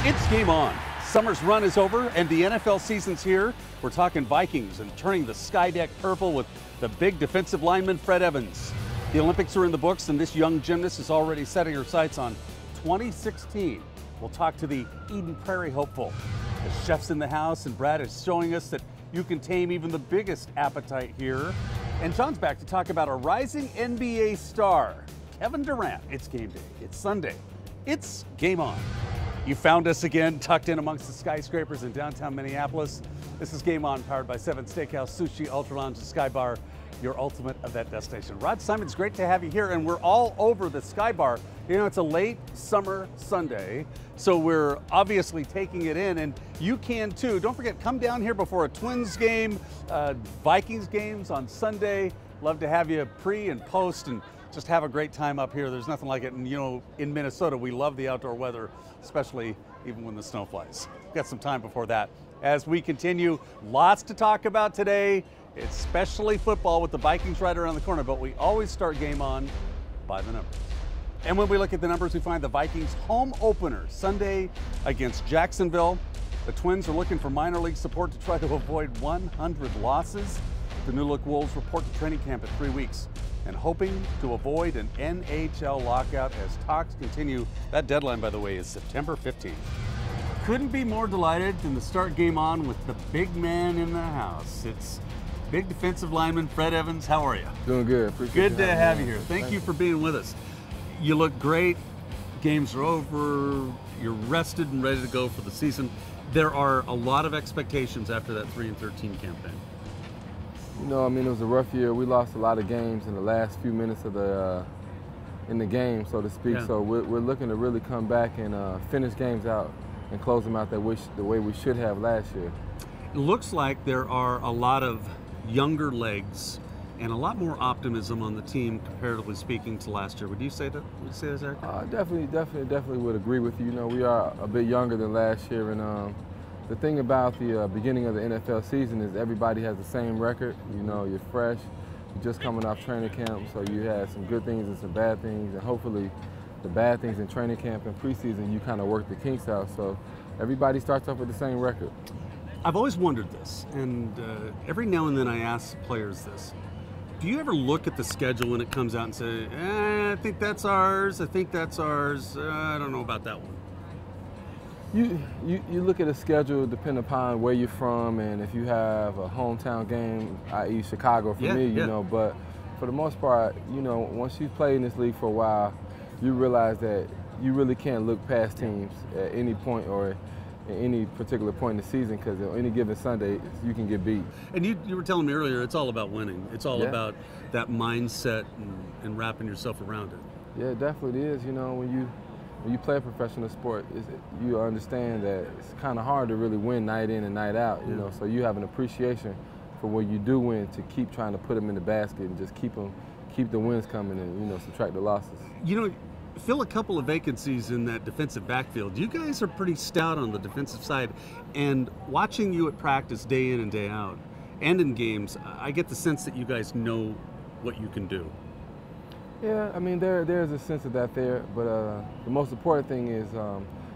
It's game on. Summer's run is over and the NFL season's here. We're talking Vikings and turning the sky deck purple with the big defensive lineman Fred Evans. The Olympics are in the books and this young gymnast is already setting her sights on 2016. We'll talk to the Eden Prairie hopeful. The chef's in the house and Brad is showing us that you can tame even the biggest appetite here. And John's back to talk about a rising NBA star, Kevin Durant. It's game day. It's Sunday. It's game on. You found us again, tucked in amongst the skyscrapers in downtown Minneapolis. This is Game On, powered by 7 Steakhouse, Sushi, Ultralounge, and Skybar, your ultimate event destination. Rod Simon, it's great to have you here, and we're all over the Skybar. You know, it's a late summer Sunday, so we're obviously taking it in, and you can too. Don't forget, come down here before a Twins game, Vikings games on Sunday. Love to have you pre and post and just have a great time up here. There's nothing like it. And you know, in Minnesota, we love the outdoor weather, especially even when the snow flies. We've got some time before that. As we continue, lots to talk about today, especially football with the Vikings right around the corner, but we always start Game On by the numbers. And when we look at the numbers, we find the Vikings home opener Sunday against Jacksonville. The Twins are looking for minor league support to try to avoid 100 losses. The New Look Wolves report to training camp in 3 weeks and hoping to avoid an NHL lockout as talks continue. That deadline, by the way, is September 15th. Couldn't be more delighted than to start Game On with the big man in the house. It's big defensive lineman Fred Evans. How are you? Doing good. Appreciate Good to have you here. Thank you for being with us. You look great. Games are over. You're rested and ready to go for the season. There are a lot of expectations after that 3-13 campaign. You know, I mean, it was a rough year. We lost a lot of games in the last few minutes of the in the game, so to speak. Yeah. So we're looking to really come back and finish games out and close them out the way we should have last year. It looks like there are a lot of younger legs and a lot more optimism on the team, comparatively speaking, to last year. Would you say that? Would you say that, Eric? Definitely would agree with you. You know, we are a bit younger than last year, and the thing about the beginning of the NFL season is everybody has the same record. You know, you're fresh, you're just coming off training camp, so you had some good things and some bad things, and hopefully the bad things in training camp and preseason, you kind of work the kinks out. So everybody starts off with the same record. I've always wondered this, and every now and then I ask players this. Do you ever look at the schedule when it comes out and say, I think that's ours, I think that's ours, I don't know about that one? You look at a schedule depending upon where you're from and if you have a hometown game, i.e. Chicago for me, you know, but for the most part, you know, once you play in this league for a while, you realize that you really can't look past teams at any point or at any particular point in the season, because on any given Sunday, you can get beat. And you were telling me earlier, it's all about winning. It's all about that mindset and wrapping yourself around it. Yeah, it definitely is. You know, when you play a professional sport, you understand that it's kind of hard to really win night in and night out, you know, so you have an appreciation for when you do win to keep trying to put them in the basket and just keep the wins coming and, you know, subtract the losses. You know, fill a couple of vacancies in that defensive backfield. You guys are pretty stout on the defensive side, and watching you at practice day in and day out and in games, I get the sense that you guys know what you can do. Yeah, I mean, there's a sense of that there, but the most important thing is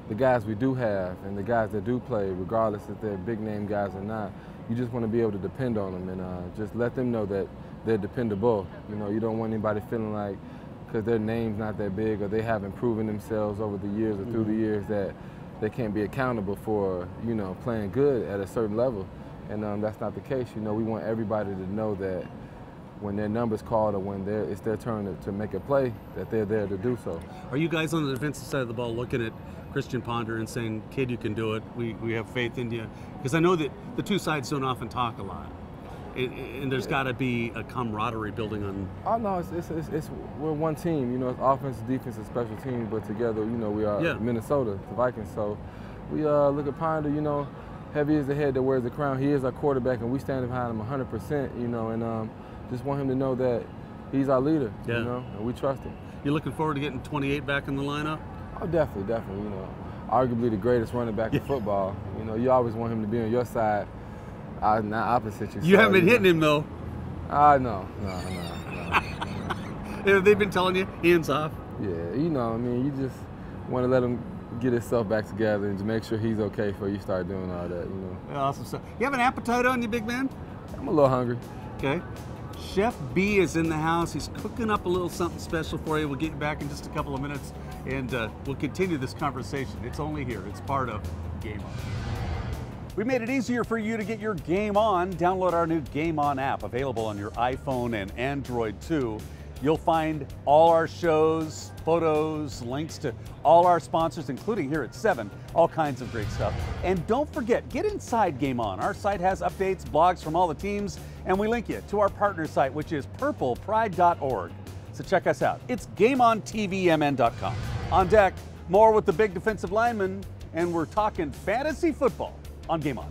the guys we do have and the guys that do play, regardless if they're big-name guys or not, you just want to be able to depend on them and just let them know that they're dependable. You know, you don't want anybody feeling like because their name's not that big or they haven't proven themselves over the years or through the years that they can't be accountable for, you know, playing good at a certain level. And that's not the case. You know, we want everybody to know that when their number's called or when it's their turn to make a play, that they're there to do so. Are you guys on the defensive side of the ball looking at Christian Ponder and saying, kid, you can do it, we have faith in you? Because I know that the two sides don't often talk a lot. And there's got to be a camaraderie building on. Oh no, we're one team. You know, it's offense, defense, and special teams, but together, you know, we are Minnesota, the Vikings. So we look at Ponder. You know, heavy is the head that wears the crown. He is our quarterback, and we stand behind him 100%. You know, and just want him to know that he's our leader. You know, and we trust him. You looking forward to getting 28 back in the lineup? Oh, definitely. You know, arguably the greatest running back in football. You know, you always want him to be on your side. Not opposite you. You haven't been hitting him though. No. They've been telling you hands off. Yeah, you know, I mean, you just want to let him get himself back together and to make sure he's okay before you start doing all that, you know. Awesome stuff. You have an appetite on you, big man? I'm a little hungry. Okay. Chef B is in the house. He's cooking up a little something special for you. We'll get you back in just a couple of minutes, and we'll continue this conversation. It's only here. It's part of Game On. We made it easier for you to get your game on. Download our new Game On app, available on your iPhone and Android too. You'll find all our shows, photos, links to all our sponsors, including here at 7, all kinds of great stuff. And don't forget, get inside Game On. Our site has updates, blogs from all the teams, and we link you to our partner site, which is purplepride.org. So check us out. It's GameOnTVMN.com. On deck, more with the big defensive lineman, and we're talking fantasy football on Game On.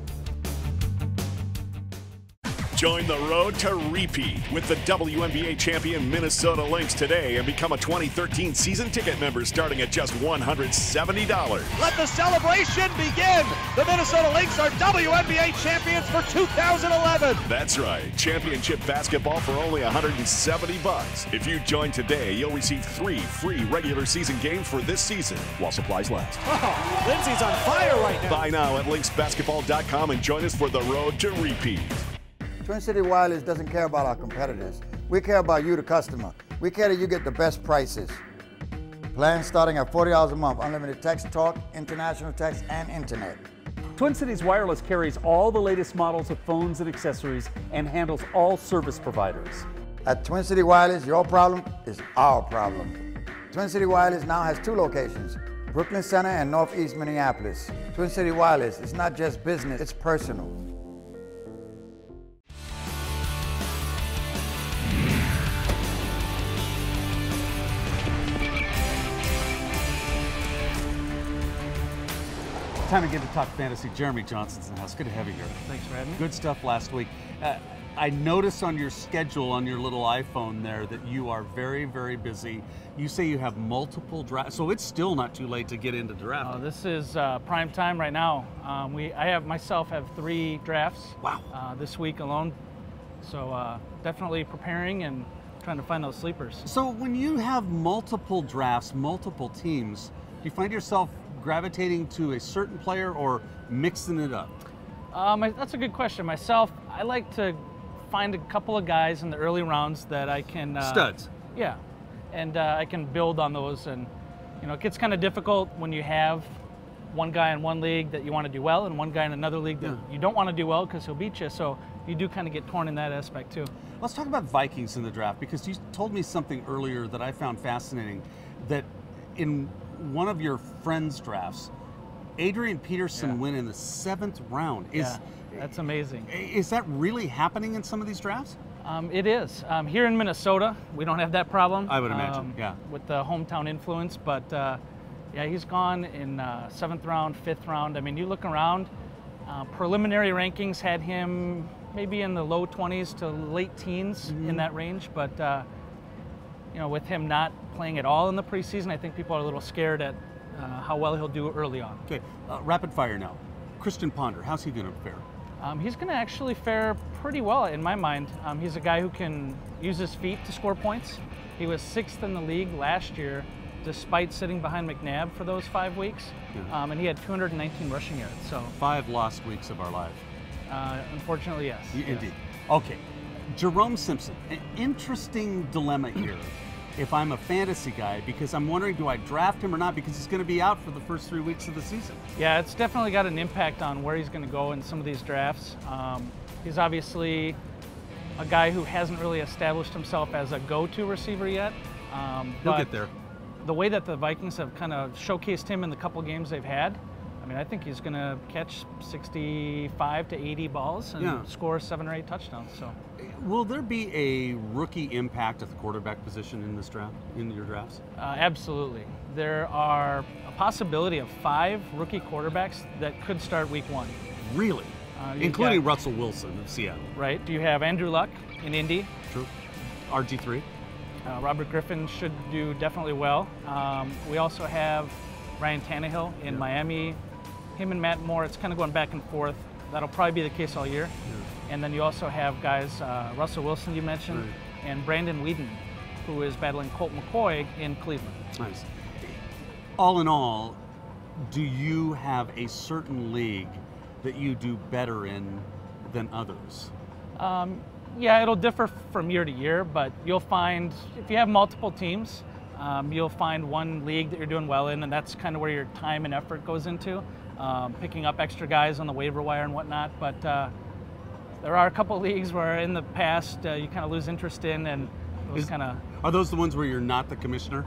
Join the road to repeat with the WNBA champion Minnesota Lynx today and become a 2013 season ticket member starting at just $170. Let the celebration begin! The Minnesota Lynx are WNBA champions for 2011. That's right, championship basketball for only $170. If you join today, you'll receive 3 free regular season games for this season while supplies last. Oh, Lindsay's on fire right now. Buy now at lynxbasketball.com and join us for the road to repeat. Twin City Wireless doesn't care about our competitors. We care about you, the customer. We care that you get the best prices. Plans starting at $40 a month, unlimited text, talk, international text, and internet. Twin Cities Wireless carries all the latest models of phones and accessories and handles all service providers. At Twin City Wireless, your problem is our problem. Twin City Wireless now has 2 locations, Brooklyn Center and Northeast Minneapolis. Twin City Wireless, it's not just business, it's personal. Time to get to talk fantasy. Jeremy Johnson's in the house. Good to have you here. Thanks for having me. Good stuff last week. I noticed on your schedule on your little iPhone there that you are very, very busy. You say you have multiple drafts, so it's still not too late to get into drafting. This is prime time right now. I have 3 drafts. Wow. This week alone. So definitely preparing and trying to find those sleepers. So when you have multiple drafts, multiple teams, do you find yourself gravitating to a certain player or mixing it up? That's a good question. Myself, I like to find a couple of guys in the early rounds that I can... Studs. Yeah, and I can build on those. And you know, it gets kind of difficult when you have one guy in one league that you want to do well and one guy in another league that you don't want to do well because he'll beat you. So you do kind of get torn in that aspect too. Let's talk about Vikings in the draft, because you told me something earlier that I found fascinating, that in one of your friends' drafts, Adrian Peterson went in the 7th round. That's amazing. Is that really happening in some of these drafts? It is. Here in Minnesota, we don't have that problem. I would imagine, with the hometown influence, but yeah, he's gone in 7th round, 5th round. I mean, you look around, preliminary rankings had him maybe in the low 20s to late teens in that range, but you know, with him not playing at all in the preseason, I think people are a little scared at how well he'll do early on. Okay, rapid fire now. Christian Ponder, how's he going to fare? He's going to actually fare pretty well in my mind. He's a guy who can use his feet to score points. He was 6th in the league last year, despite sitting behind McNabb for those 5 weeks, and he had 219 rushing yards. So 5 lost weeks of our life. Unfortunately, yes. Indeed. Okay, Jerome Simpson, an interesting dilemma here. If I'm a fantasy guy, because I'm wondering, do I draft him or not, because he's going to be out for the first 3 weeks of the season. Yeah, it's definitely got an impact on where he's going to go in some of these drafts. He's obviously a guy who hasn't really established himself as a go-to receiver yet. He'll get there. The way that the Vikings have kind of showcased him in the couple games they've had, I mean, I think he's going to catch 65 to 80 balls and score 7 or 8 touchdowns. So, will there be a rookie impact at the quarterback position in this draft, in your drafts? Absolutely. There are a possibility of 5 rookie quarterbacks that could start week 1. Really? Including Russell Wilson of Seattle. Right. You have Andrew Luck in Indy. True. RG3. Robert Griffin should do definitely well. We also have Ryan Tannehill in Miami. Him and Matt Moore, it's kind of going back and forth. That'll probably be the case all year. And then you also have guys, Russell Wilson you mentioned, and Brandon Weeden, who is battling Colt McCoy in Cleveland. Nice. All in all, Do you have a certain league that you do better in than others? Yeah, it'll differ from year to year, but you'll find if you have multiple teams, you'll find one league that you're doing well in, and that's kind of where your time and effort goes into, picking up extra guys on the waiver wire and whatnot. But there are a couple leagues where in the past you kind of lose interest in, and those kind of... Are those the ones where you're not the commissioner?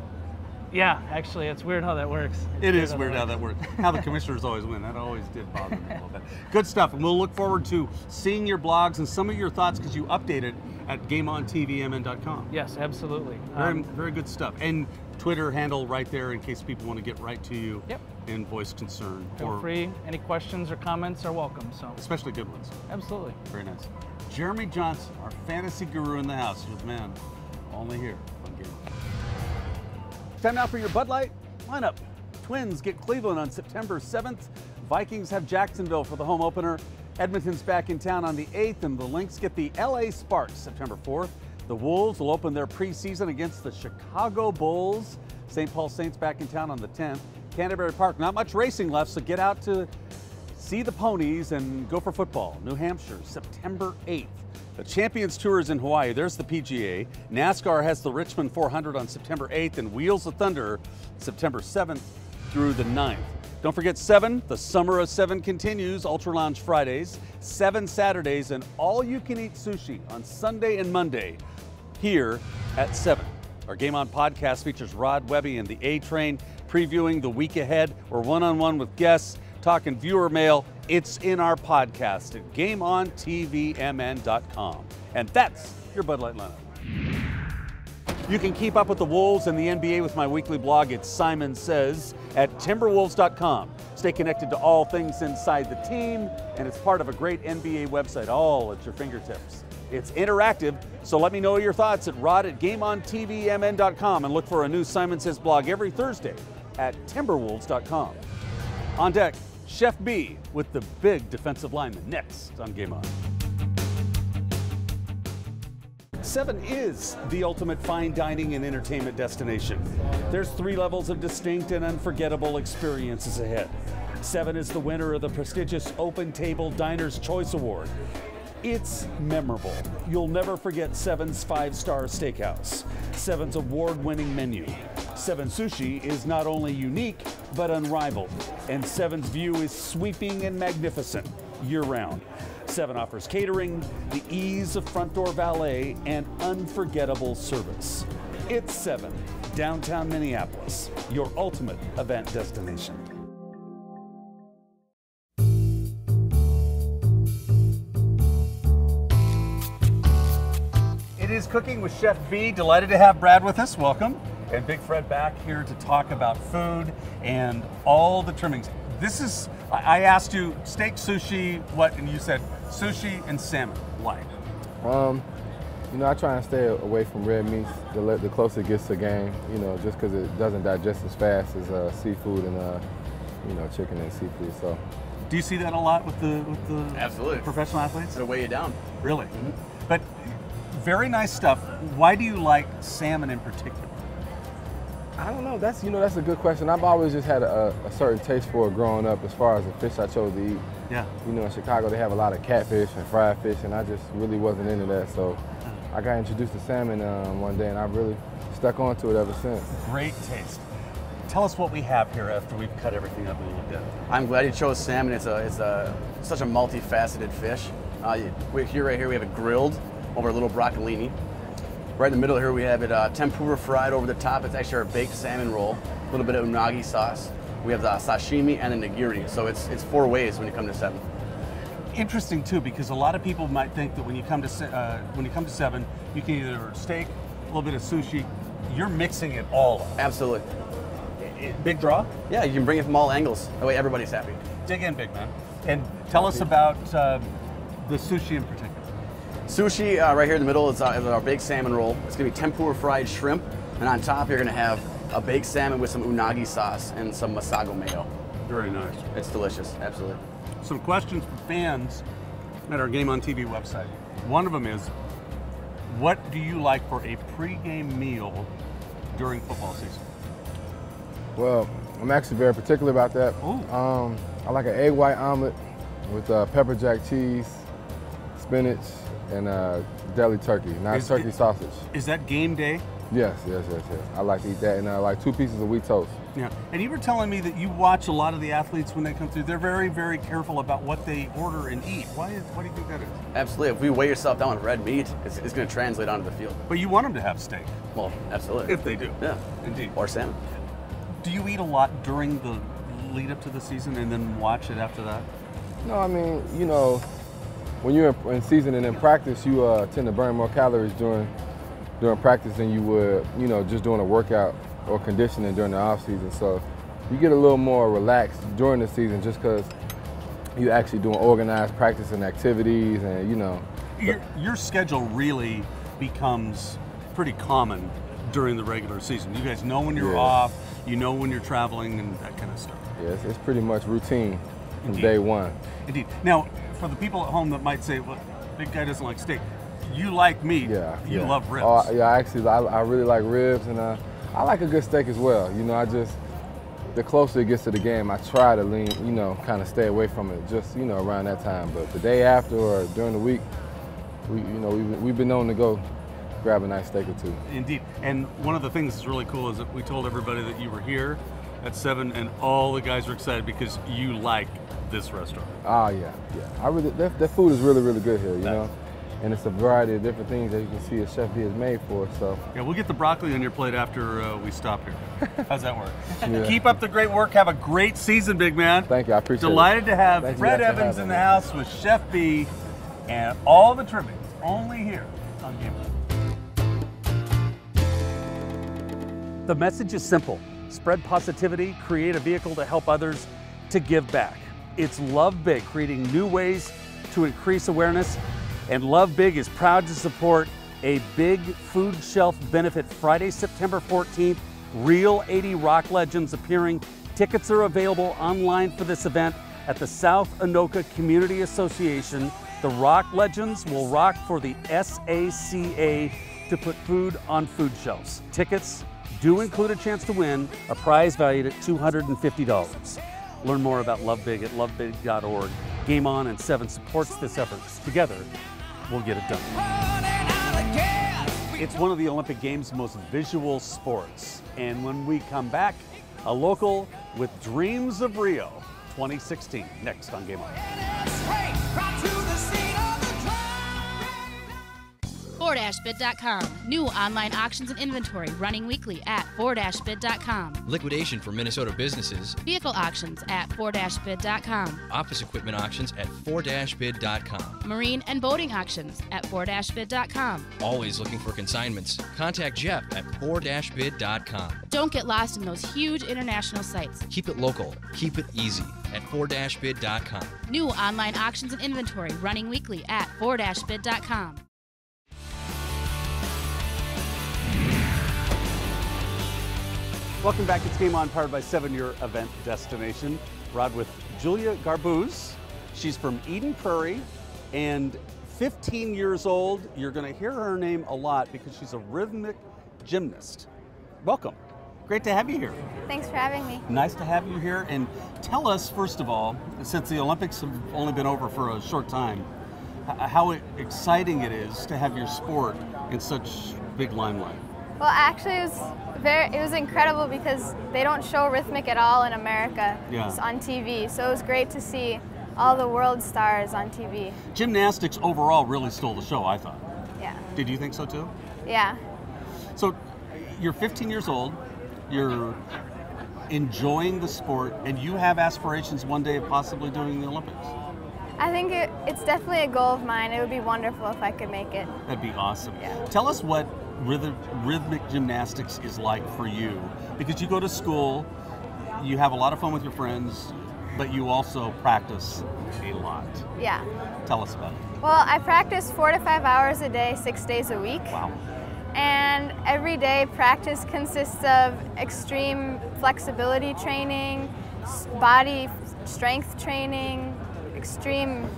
Yeah, actually, it's weird how that works. It is weird how that works. How the commissioners always win. That always did bother me a little bit. Good stuff. And we'll look forward to seeing your blogs and some of your thoughts because you update it at GameOnTVMN.com. Yes, absolutely. Very good stuff. And Twitter handle right there in case people want to get right to you and voice concern. Feel free. Any questions or comments are welcome. So especially good ones. Absolutely. Very nice. Jeremy Johnson, our fantasy guru in the house, with man only here on GameOn. Time now for your Bud Light lineup. Twins get Cleveland on September 7th. Vikings have Jacksonville for the home opener. Edmonton's back in town on the 8th, and the Lynx get the LA Sparks September 4th. The Wolves will open their preseason against the Chicago Bulls. St. Paul Saints back in town on the 10th. Canterbury Park, not much racing left, so get out to see the ponies and go for football. New Hampshire, September 8th. The Champions Tour is in Hawaii. There's the PGA. NASCAR has the Richmond 400 on September 8th and Wheels of Thunder September 7th through the 9th. Don't forget 7, the Summer of 7 continues. Ultralounge Fridays, 7 Saturdays, and all-you-can-eat sushi on Sunday and Monday here at 7. Our Game On podcast features Rod Webby and the A-Train previewing the week ahead. We're one-on-one with guests, talking viewer mail. It's in our podcast at GameOnTVMN.com. And that's your Bud Light lineup. You can keep up with the Wolves and the NBA with my weekly blog at Simon Says at Timberwolves.com. Stay connected to all things inside the team, and it's part of a great NBA website, all at your fingertips. It's interactive, so let me know your thoughts at Rod@GameOnTVMN.com and look for a new Simon Says blog every Thursday at Timberwolves.com. On deck, Chef B with the big defensive lineman next on Game On. 7 is the ultimate fine dining and entertainment destination. There's 3 levels of distinct and unforgettable experiences ahead. 7 is the winner of the prestigious Open Table Diner's Choice Award. It's memorable. You'll never forget 7's 5-star steakhouse, 7's award-winning menu. 7 Sushi is not only unique, but unrivaled. And 7's view is sweeping and magnificent year-round. 7 offers catering, the ease of front door valet, and unforgettable service. It's 7, downtown Minneapolis, your ultimate event destination. It is Cooking with Chef B. Delighted to have Brad with us. Welcome. And Big Fred back here to talk about food and all the trimmings. This is, I asked you steak, sushi, what, and you said sushi and salmon. Why? You know, I try and stay away from red meats the closer it gets to game, you know, just because it doesn't digest as fast as seafood and, you know, chicken and seafood, so. Do you see that a lot with the Absolutely. Professional athletes? It'll weigh you down. Really? Mm-hmm. But very nice stuff. Why do you like salmon in particular? I don't know. That's a good question. I've always just had a certain taste for it growing up as far as the fish I chose to eat. Yeah. You know, in Chicago they have a lot of catfish and fried fish, and I just really wasn't into that. So I got introduced to salmon one day, and I've really stuck on to it ever since. Great taste. Tell us what we have here after we've cut everything up a little bit. I'm glad you chose salmon. It's such a multifaceted fish. Right here we have it grilled over a little broccolini. Right in the middle here we have it tempura fried over the top. It's actually our baked salmon roll. A little bit of unagi sauce. We have the sashimi and the nigiri. So it's 4 ways when you come to 7. Interesting too, because a lot of people might think that when you come to 7, you can either steak, a little bit of sushi. You're mixing it all up. Absolutely. Big draw? Yeah, you can bring it from all angles. That way everybody's happy. Dig in, big man. And tell us about the sushi in particular. Sushi, right here in the middle, is our baked salmon roll. It's going to be tempura fried shrimp, and on top you're going to have a baked salmon with some unagi sauce and some masago mayo. Very nice. It's delicious, absolutely. Some questions from fans at our Game On TV website. One of them is, what do you like for a pregame meal during football season? Well, I'm actually very particular about that. I like an egg white omelet with pepper jack cheese, spinach, and deli turkey, not turkey sausage. Is that game day? Yes. I like to eat that, and like 2 pieces of wheat toast. Yeah, and you were telling me that you watch a lot of the athletes when they come through. They're very, very careful about what they order and eat. Why do you think that is? Absolutely. If we weigh yourself down with red meat, it's going to translate onto the field. But you want them to have steak. Well, absolutely. If they do. Yeah. Indeed. Or salmon. Do you eat a lot during the lead up to the season and then watch it after that? No, I mean, you know, when you're in season and in practice, you tend to burn more calories during practice than you would, you know, just doing a workout or conditioning during the off season. So you get a little more relaxed during the season just because you're actually doing organized practice and activities, and you know. Your schedule really becomes pretty common during the regular season. You guys know when you're off, you know when you're traveling, and that kind of stuff. Yes, it's pretty much routine from day one. Indeed. Now, for the people at home that might say, well, big guy doesn't like steak. You like meat. You love ribs. I really like ribs, and I like a good steak as well. You know, the closer it gets to the game, I try to lean, you know, kind of stay away from it just, you know, around that time. But the day after or during the week, we've been known to go grab a nice steak or two. Indeed. And one of the things that's really cool is that we told everybody that you were here at 7, and all the guys were excited because you like this restaurant. Oh, yeah. That food is really, really good here, you know? And it's a variety of different things that you can see a Chef B has made for us, so. Yeah, we'll get the broccoli on your plate after we stop here. How's that work? Keep up the great work. Have a great season, big man. Thank you, I appreciate Delighted it. to have Fred Evans in the house with Chef B and all the trimmings only here on GameON. The message is simple. Spread positivity, create a vehicle to help others, to give back. It's Love Big, creating new ways to increase awareness. And Love Big is proud to support a big food shelf benefit Friday, September 14th. Real 80 rock legends appearing. Tickets are available online for this event at the South Anoka Community Association. The rock legends will rock for the SACA to put food on food shelves. Tickets do include a chance to win a prize valued at $250. Learn more about Love Big at lovebig.org. GameON and 7 supports this effort. Together, we'll get it done. It's one of the Olympic Games' most visual sports. And when we come back, a local with dreams of Rio 2016. Next on GameON. ForDashBid.com. New online auctions and inventory running weekly at ForDashBid.com. Liquidation for Minnesota businesses. Vehicle auctions at ForDashBid.com. Office equipment auctions at ForDashBid.com. Marine and boating auctions at ForDashBid.com. Always looking for consignments. Contact Jeff at ForDashBid.com. Don't get lost in those huge international sites. Keep it local. Keep it easy at ForDashBid.com. New online auctions and inventory running weekly at ForDashBid.com. Welcome back. It's GameON, powered by 7, your event destination. Rod with Julia Garbuz. She's from Eden Prairie and 15 years old. You're going to hear her name a lot because she's a rhythmic gymnast. Welcome. Great to have you here. Thanks for having me. Nice to have you here. And tell us, first of all, since the Olympics have only been over for a short time, how exciting it is to have your sport in such big limelight. Well, actually, it was incredible because they don't show Rhythmic at all in America. It's on TV, so it was great to see all the world stars on TV. Gymnastics overall really stole the show, I thought. Yeah. Did you think so too? Yeah. So you're 15 years old, you're enjoying the sport, and you have aspirations one day of possibly doing the Olympics. I think it's definitely a goal of mine. It would be wonderful if I could make it. That'd be awesome. Yeah. Tell us what rhythmic gymnastics is like for you, because you go to school, you have a lot of fun with your friends, but you also practice a lot. Yeah. Tell us about it. Well, I practice 4 to 5 hours a day, 6 days a week. Wow. And every day practice consists of extreme flexibility training, body strength training, extreme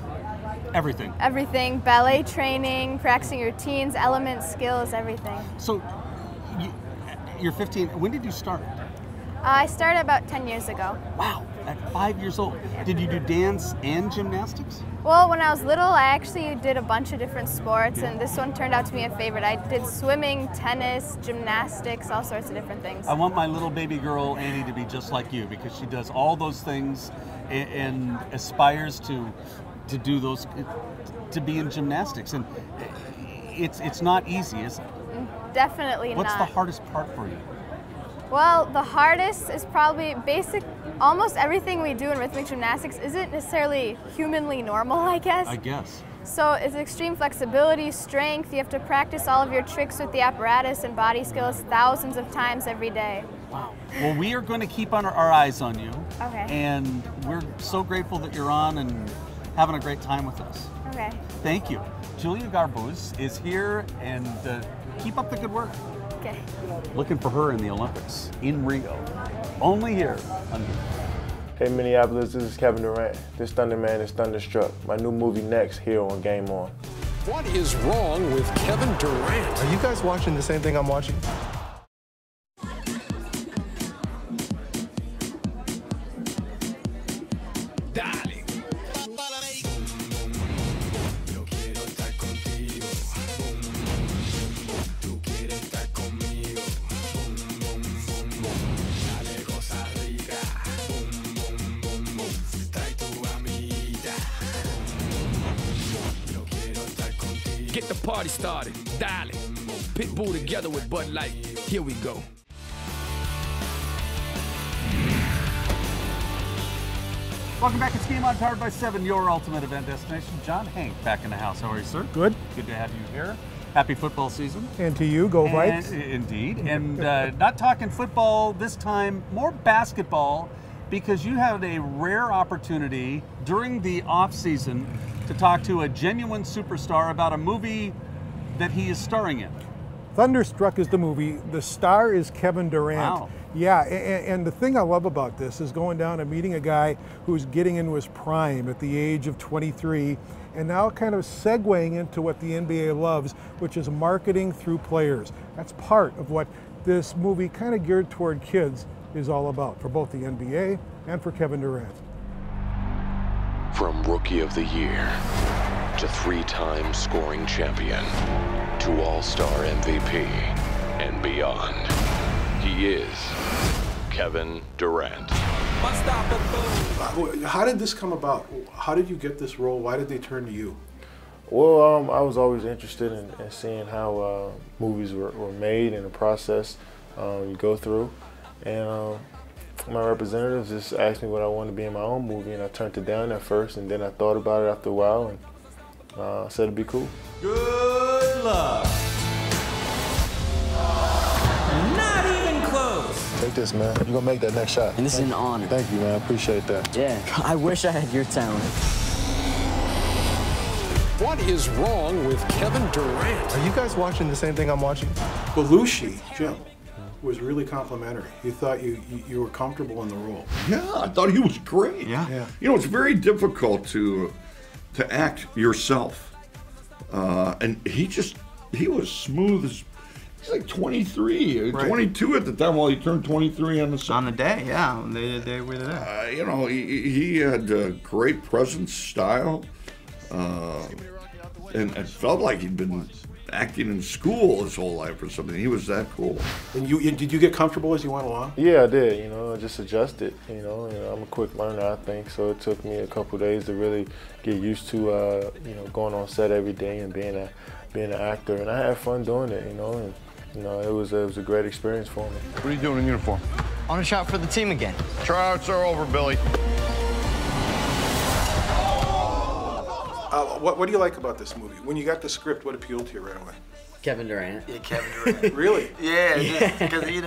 everything, ballet training, practicing routines, elements, skills, everything. So you're 15. When did you start? I started about 10 years ago. Wow, at 5 years old. Did you do dance and gymnastics? Well, when I was little, I actually did a bunch of different sports, and this one turned out to be a favorite. I did swimming, tennis, gymnastics, all sorts of different things. I want my little baby girl, Annie, to be just like you, because she does all those things and aspires to do those, to be in gymnastics. And it's not easy, is it? Definitely not. What's the hardest part for you? Well, the hardest is probably almost everything we do in rhythmic gymnastics isn't necessarily humanly normal, I guess. I guess. So it's extreme flexibility, strength. You have to practice all of your tricks with the apparatus and body skills thousands of times every day. Wow. Well, we are going to keep our eyes on you. Okay. And we're so grateful that you're on and having a great time with us. Okay. Thank you. Julia Garbuz is here, and keep up the good work. Okay. Looking for her in the Olympics in Rio. Only here on Hey Minneapolis, this is Kevin Durant. This Thunderman is Thunderstruck. My new movie next here on GameON. What is wrong with Kevin Durant? Are you guys watching the same thing I'm watching? Get the party started. Dale. Pitbull together with Bud Light. Here we go. Welcome back. It's GameON, powered by 7, your ultimate event destination. John Henk back in the house. How are you, sir? Good. Good to have you here. Happy football season. And to you, go Vikes. Indeed. And not talking football this time, more basketball, because you had a rare opportunity during the off season to talk to a genuine superstar about a movie that he is starring in. Thunderstruck is the movie. The star is Kevin Durant. Wow. Yeah, and the thing I love about this is going down and meeting a guy who's getting into his prime at the age of 23, and now kind of segueing into what the NBA loves, which is marketing through players. That's part of what this movie, kind of geared toward kids, is all about, for both the NBA and for Kevin Durant. From Rookie of the Year to 3-time scoring champion to All-Star MVP and beyond, he is Kevin Durant. How did this come about? How did you get this role? Why did they turn to you? Well, I was always interested in seeing how movies were made and the process you go through. And my representatives just asked me what I wanted to be in my own movie, and I turned it down at first, and then I thought about it after a while, and said it'd be cool. Good luck. Not even close. Take this, man. You're gonna make that next shot. And this is an honor. Thank you, man. I appreciate that. Yeah, I wish I had your talent. What is wrong with Kevin Durant? Are you guys watching the same thing I'm watching? Belushi, Jim, was really complimentary. He thought you were comfortable in the role. Yeah, I thought he was great. Yeah. You know, it's very difficult to act yourself. And he was smooth as, he's like 23, Right. 22 at the time. Well, he turned 23 on the day, yeah, they were there. you know, he had a great presence, style, and it felt like he'd been acting in school his whole life or something. He was that cool. And did you get comfortable as you went along? Yeah, I did. You know, I just adjusted. You know, I'm a quick learner, I think. So it took me a couple of days to really get used to, going on set every day and being an actor. And I had fun doing it. And it was a great experience for me. What are you doing in uniform? On a shot for the team again. Tryouts are over, Billy. What do you like about this movie? When you got the script, what appealed to you right away? Kevin Durant. Yeah, Kevin Durant. Really? Yeah, because he's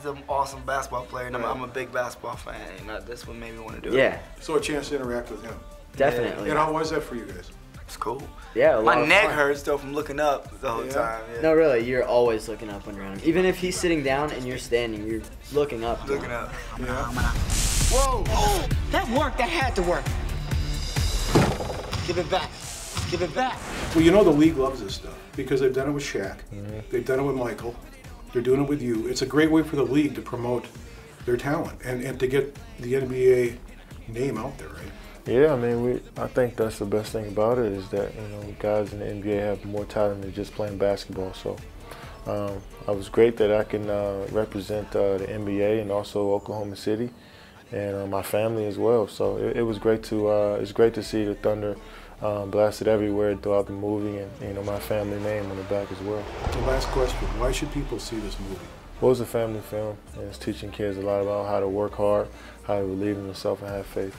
an awesome basketball player, and I'm a big basketball fan. And this one made me want to do it. So a chance to interact with him. Definitely. And how was that for you guys? It's cool. Yeah, my neck hurts though from looking up the whole time. Yeah. No, really, you're always looking up when you're on him. Even if he's sitting down and you're standing, you're looking up. Looking up. Yeah. Whoa! Oh, that worked. That had to work. Give it back. Give it back. Well, the league loves this stuff because they've done it with Shaq. They've done it with Michael. They're doing it with you. It's a great way for the league to promote their talent and to get the NBA name out there, right? Yeah, I mean, I think that's the best thing about it is that, you know, guys in the NBA have more talent than just playing basketball. So it was great that I can represent the NBA and also Oklahoma City and my family as well. So it was great to it's great to see the Thunder blasted everywhere throughout the movie, and you know, my family name on the back as well. The last question: why should people see this movie? Well, it's a family film, and it's teaching kids a lot about how to work hard, how to believe in themselves, and have faith.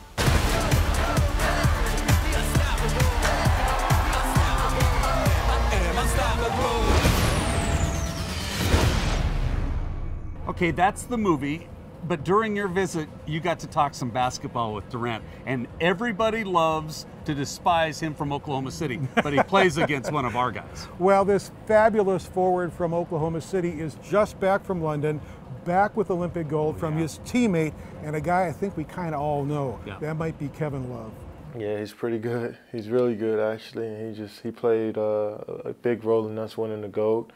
Okay, that's the movie, but during your visit, you got to talk some basketball with Durant, and everybody loves to despise him from Oklahoma City, but he plays against one of our guys. Well, this fabulous forward from Oklahoma City is just back from London, back with Olympic gold from his teammate, and a guy I think we kind of all know. Yeah. That might be Kevin Love. Yeah, he's pretty good. He's really good, actually. And he played a big role in us winning the gold.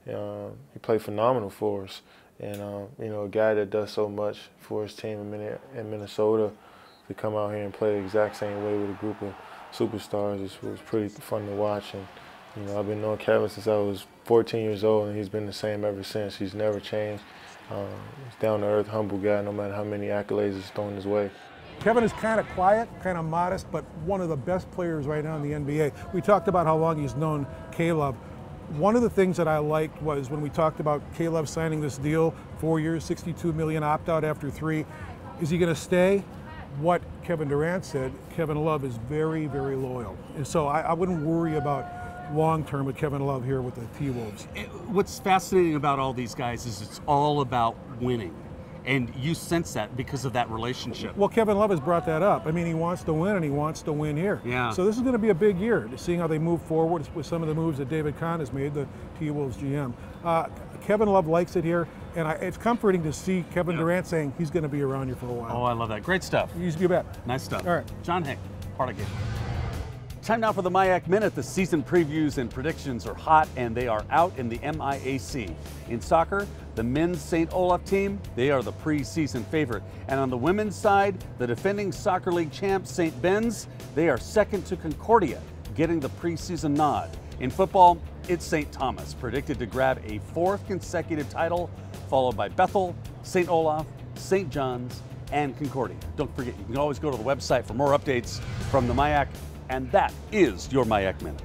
He played phenomenal for us. And, you know, a guy that does so much for his team in Minnesota, to come out here and play the exact same way with a group of superstars was pretty fun to watch. And, you know, I've been knowing Kevin since I was 14 years old, and he's been the same ever since. He's never changed. He's down-to-earth, humble guy, no matter how many accolades is thrown his way. Kevin is kind of quiet, kind of modest, but one of the best players right now in the NBA. We talked about how long he's known K-Love. One of the things that I liked was when we talked about K-Love signing this deal, 4 years, $62 million, opt-out after 3. Is he going to stay? What Kevin Durant said, Kevin Love is very, very loyal. And so I wouldn't worry about long-term with Kevin Love here with the T-Wolves. What's fascinating about all these guys is it's all about winning. And you sense that because of that relationship. Well, Kevin Love has brought that up. I mean, he wants to win, and he wants to win here. Yeah. So this is going to be a big year, seeing how they move forward with some of the moves that David Kahn has made, the T-Wolves GM. Kevin Love likes it here, and it's comforting to see Kevin Durant saying he's going to be around here for a while. Oh, I love that. Great stuff. You bet. Nice stuff. All right. John Henk, part of Game. Time now for the MIAC Minute. The season previews and predictions are hot, and they are out in the MIAC. In soccer, the men's St. Olaf team, they are the preseason favorite. And on the women's side, the defending soccer league champs, St. Ben's, they are second to Concordia, getting the preseason nod. In football, it's St. Thomas, predicted to grab a 4th consecutive title, followed by Bethel, St. Olaf, St. John's, and Concordia. Don't forget, you can always go to the website for more updates from the MIAC. And that is your MIAC Minute.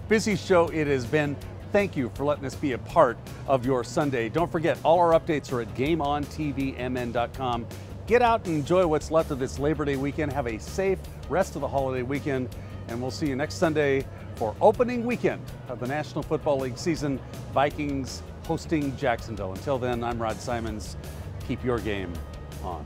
Busy show it has been. Thank you for letting us be a part of your Sunday. Don't forget, all our updates are at GameOnTVMN.com. Get out and enjoy what's left of this Labor Day weekend. Have a safe rest of the holiday weekend. And we'll see you next Sunday for opening weekend of the National Football League season. Vikings hosting Jacksonville. Until then, I'm Rod Simons. Keep your game on.